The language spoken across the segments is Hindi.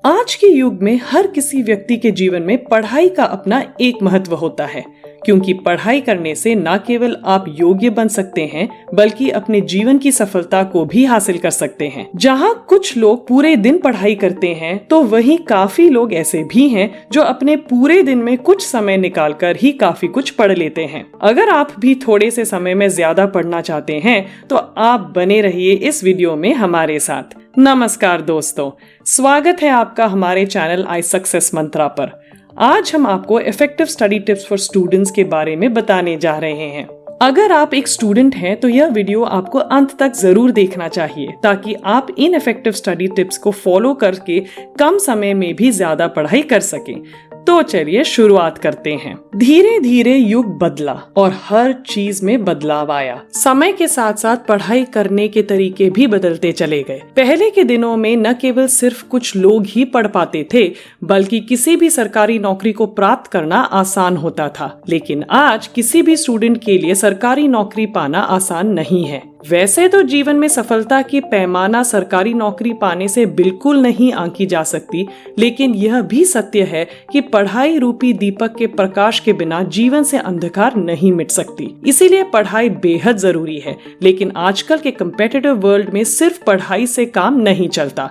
आज के युग में हर किसी व्यक्ति के जीवन में पढ़ाई का अपना एक महत्व होता है, क्योंकि पढ़ाई करने से न केवल आप योग्य बन सकते हैं बल्कि अपने जीवन की सफलता को भी हासिल कर सकते हैं। जहां कुछ लोग पूरे दिन पढ़ाई करते हैं तो वहीं काफी लोग ऐसे भी हैं जो अपने पूरे दिन में कुछ समय निकालकर ही काफी कुछ पढ़ लेते हैं। अगर आप भी थोड़े से समय में ज्यादा पढ़ना चाहते हैं तो आप बने रहिए इस वीडियो में हमारे साथ। नमस्कार दोस्तों, स्वागत है आपका हमारे चैनल आई सक्सेस मंत्रा पर। आज हम आपको effective study tips for students के बारे में बताने जा रहे हैं। अगर आप एक स्टूडेंट हैं तो यह वीडियो आपको अंत तक जरूर देखना चाहिए ताकि आप इन इफेक्टिव स्टडी टिप्स को फॉलो करके कम समय में भी ज्यादा पढ़ाई कर सकें। तो चलिए शुरुआत करते हैं। धीरे धीरे युग बदला और हर चीज में बदलाव आया। समय के साथ साथ पढ़ाई करने के तरीके भी बदलते चले गए। पहले के दिनों में न केवल सिर्फ कुछ लोग ही पढ़ पाते थे बल्कि किसी भी सरकारी नौकरी को प्राप्त करना आसान होता था। लेकिन आज किसी भी स्टूडेंट के लिए सरकारी नौकरी पाना आसान नहीं है। वैसे तो जीवन में सफलता की पैमाना सरकारी नौकरी पाने से बिल्कुल नहीं आंकी जा सकती, लेकिन यह भी सत्य है कि पढ़ाई रूपी दीपक के प्रकाश के बिना जीवन से अंधकार नहीं मिट सकती। इसीलिए पढ़ाई बेहद जरूरी है। लेकिन आजकल के कम्पिटिटिव वर्ल्ड में सिर्फ पढ़ाई से काम नहीं चलता,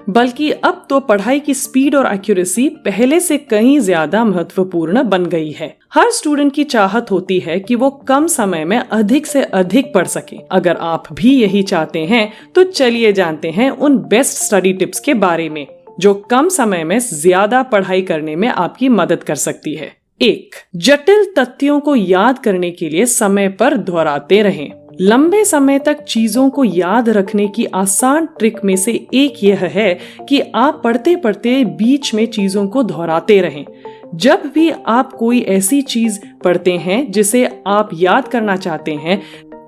बल्कि अब तो पढ़ाई की स्पीड और एक्यूरेसी पहले से कहीं ज्यादा महत्वपूर्ण बन गई है। हर स्टूडेंट की चाहत होती है कि वो कम समय में अधिक से अधिक पढ़ सके। अगर आप भी यही चाहते हैं तो चलिए जानते हैं उन बेस्ट स्टडी टिप्स के बारे में जो कम समय में ज्यादा पढ़ाई करने में आपकी मदद कर सकती है। 1. जटिल तथ्यों को याद करने के लिए समय पर दोहराते रहें। लंबे समय तक चीजों को याद रखने की आसान ट्रिक में से एक यह है कि आप पढ़ते पढ़ते बीच में चीजों को दोहराते रहें। जब भी आप कोई ऐसी चीज पढ़ते हैं जिसे आप याद करना चाहते हैं,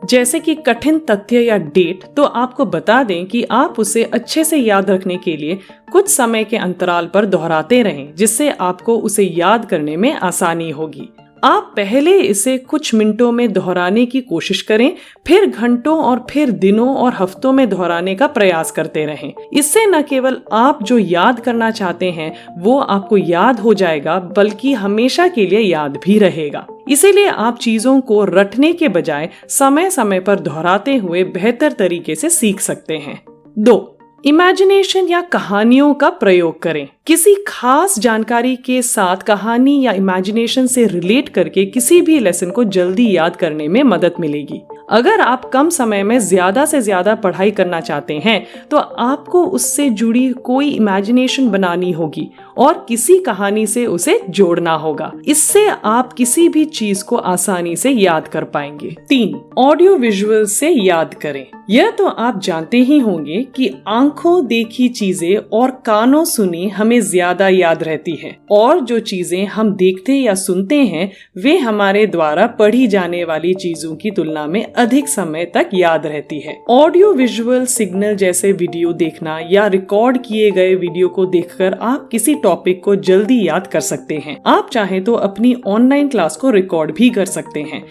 जैसे कि कठिन तथ्य या डेट, तो आपको बता दें कि आप उसे अच्छे से याद रखने के लिए कुछ समय के अंतराल पर दोहराते रहें, जिससे आपको उसे याद करने में आसानी होगी। आप पहले इसे कुछ मिनटों में दोहराने की कोशिश करें, फिर घंटों और फिर दिनों और हफ्तों में दोहराने का प्रयास करते रहें। इससे न केवल आप जो याद करना चाहते हैं वो आपको याद हो जाएगा, बल्कि हमेशा के लिए याद भी रहेगा। इसीलिए आप चीजों को रटने के बजाय समय समय पर दोहराते हुए बेहतर तरीके से सीख सकते हैं। 2. इमेजिनेशन या कहानियों का प्रयोग करें। किसी खास जानकारी के साथ कहानी या इमेजिनेशन से रिलेट करके किसी भी लेसन को जल्दी याद करने में मदद मिलेगी। अगर आप कम समय में ज्यादा से ज्यादा पढ़ाई करना चाहते हैं तो आपको उससे जुड़ी कोई इमेजिनेशन बनानी होगी और किसी कहानी से उसे जोड़ना होगा। इससे आप किसी भी चीज को आसानी से याद कर पाएंगे। 3. ऑडियो विजुअल से याद करें। यह तो आप जानते ही होंगे कि आंखों देखी चीजें और कानों सुनी हमें ज्यादा याद रहती है, और जो चीजें हम देखते या सुनते हैं वे हमारे द्वारा पढ़ी जाने वाली चीजों की तुलना में अधिक समय तक याद रहती है। ऑडियो विजुअल सिग्नल जैसे वीडियो देखना या रिकॉर्ड किए गए वीडियो को देखकर आप किसी टॉपिक को जल्दी याद कर सकते हैं। आप चाहें तो अपनी ऑनलाइन क्लास को रिकॉर्ड भी कर सकते हैं,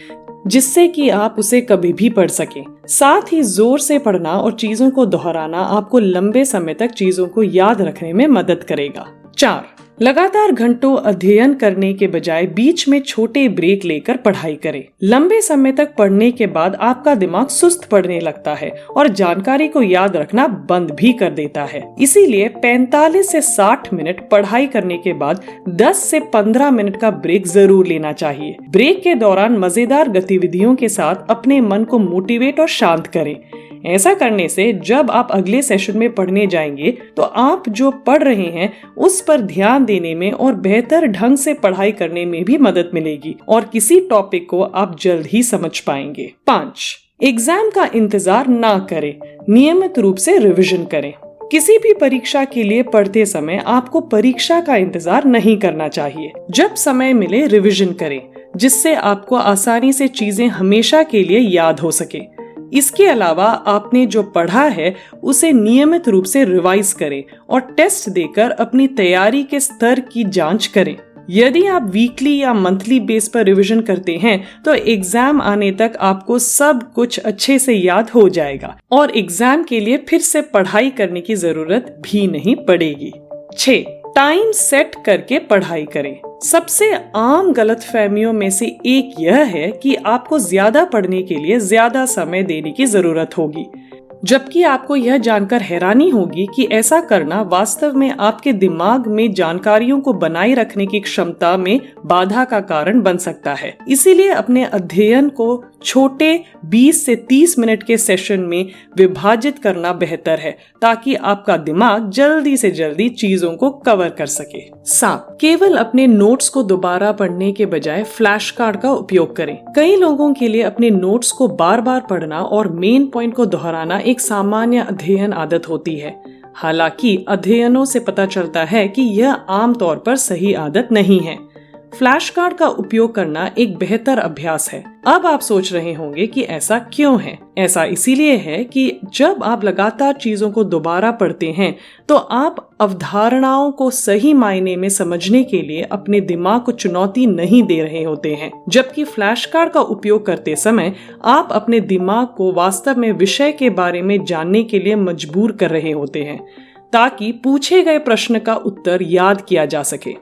जिससे कि आप उसे कभी भी पढ़ सकें। साथ ही जोर से पढ़ना और चीजों को दोहराना आपको लंबे समय तक चीजों को याद रखने में मदद करेगा। 4. लगातार घंटों अध्ययन करने के बजाय बीच में छोटे ब्रेक लेकर पढ़ाई करें। लंबे समय तक पढ़ने के बाद आपका दिमाग सुस्त पड़ने लगता है और जानकारी को याद रखना बंद भी कर देता है। इसीलिए 45 से 60 मिनट पढ़ाई करने के बाद 10 से 15 मिनट का ब्रेक जरूर लेना चाहिए। ब्रेक के दौरान मजेदार गतिविधियों के साथ अपने मन को मोटिवेट और शांत करें। ऐसा करने से जब आप अगले सेशन में पढ़ने जाएंगे तो आप जो पढ़ रहे हैं उस पर ध्यान देने में और बेहतर ढंग से पढ़ाई करने में भी मदद मिलेगी और किसी टॉपिक को आप जल्द ही समझ पाएंगे। 5. एग्जाम का इंतजार ना करें, नियमित रूप से रिवीजन करें। किसी भी परीक्षा के लिए पढ़ते समय आपको परीक्षा का इंतजार नहीं करना चाहिए। जब समय मिले रिवीजन करें, जिससे आपको आसानी से चीजें हमेशा के लिए याद हो सके। इसके अलावा आपने जो पढ़ा है उसे नियमित रूप से रिवाइज करें और टेस्ट देकर अपनी तैयारी के स्तर की जांच करें। यदि आप वीकली या मंथली बेस पर रिवीजन करते हैं तो एग्जाम आने तक आपको सब कुछ अच्छे से याद हो जाएगा और एग्जाम के लिए फिर से पढ़ाई करने की जरूरत भी नहीं पड़ेगी। 6. टाइम सेट करके पढ़ाई करें। सबसे आम गलतफहमियों में से एक यह है कि आपको ज्यादा पढ़ने के लिए ज्यादा समय देने की जरूरत होगी, जबकि आपको यह जानकर हैरानी होगी कि ऐसा करना वास्तव में आपके दिमाग में जानकारियों को बनाए रखने की क्षमता में बाधा का कारण बन सकता है। इसीलिए अपने अध्ययन को छोटे 20 से 30 मिनट के सेशन में विभाजित करना बेहतर है, ताकि आपका दिमाग जल्दी से जल्दी चीजों को कवर कर सके। 7. केवल अपने नोट्स को दोबारा पढ़ने के बजाय फ्लैश कार्ड का उपयोग करें। कई लोगों के लिए अपने नोट्स को बार बार पढ़ना और मेन पॉइंट को दोहराना एक सामान्य अध्ययन आदत होती है। हालांकि अध्ययनों से पता चलता है कि यह आमतौर पर सही आदत नहीं है। फ्लैश कार्ड का उपयोग करना एक बेहतर अभ्यास है। अब आप सोच रहे होंगे कि ऐसा क्यों है? ऐसा इसीलिए है कि जब आप लगातार चीजों को दोबारा पढ़ते हैं तो आप अवधारणाओं को सही मायने में समझने के लिए अपने दिमाग को चुनौती नहीं दे रहे होते हैं, जबकि फ्लैश कार्ड का उपयोग करते समय आप अपने दिमाग को वास्तव में विषय के बारे में जानने के लिए मजबूर कर रहे होते हैं, ताकि पूछे गए प्रश्न का उत्तर याद किया जा सके।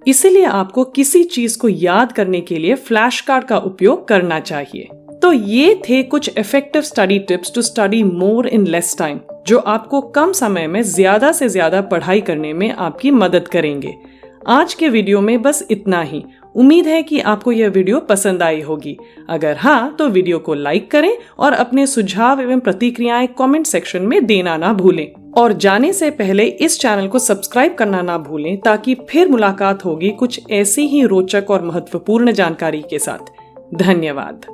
इसीलिए आपको किसी चीज को याद करने के लिए फ्लैश कार्ड का उपयोग करना चाहिए। तो ये थे कुछ effective study tips to study more in less time, जो आपको कम समय में ज्यादा से ज्यादा पढ़ाई करने में आपकी मदद करेंगे। आज के वीडियो में बस इतना ही। उम्मीद है कि आपको यह वीडियो पसंद आई होगी। अगर हाँ, तो वीडियो को लाइक करें और अपने सुझाव एवं प्रतिक्रियाएं कमेंट सेक्शन में देना ना भूलें। और जाने से पहले इस चैनल को सब्सक्राइब करना ना भूलें, ताकि फिर मुलाकात होगी कुछ ऐसी ही रोचक और महत्वपूर्ण जानकारी के साथ। धन्यवाद।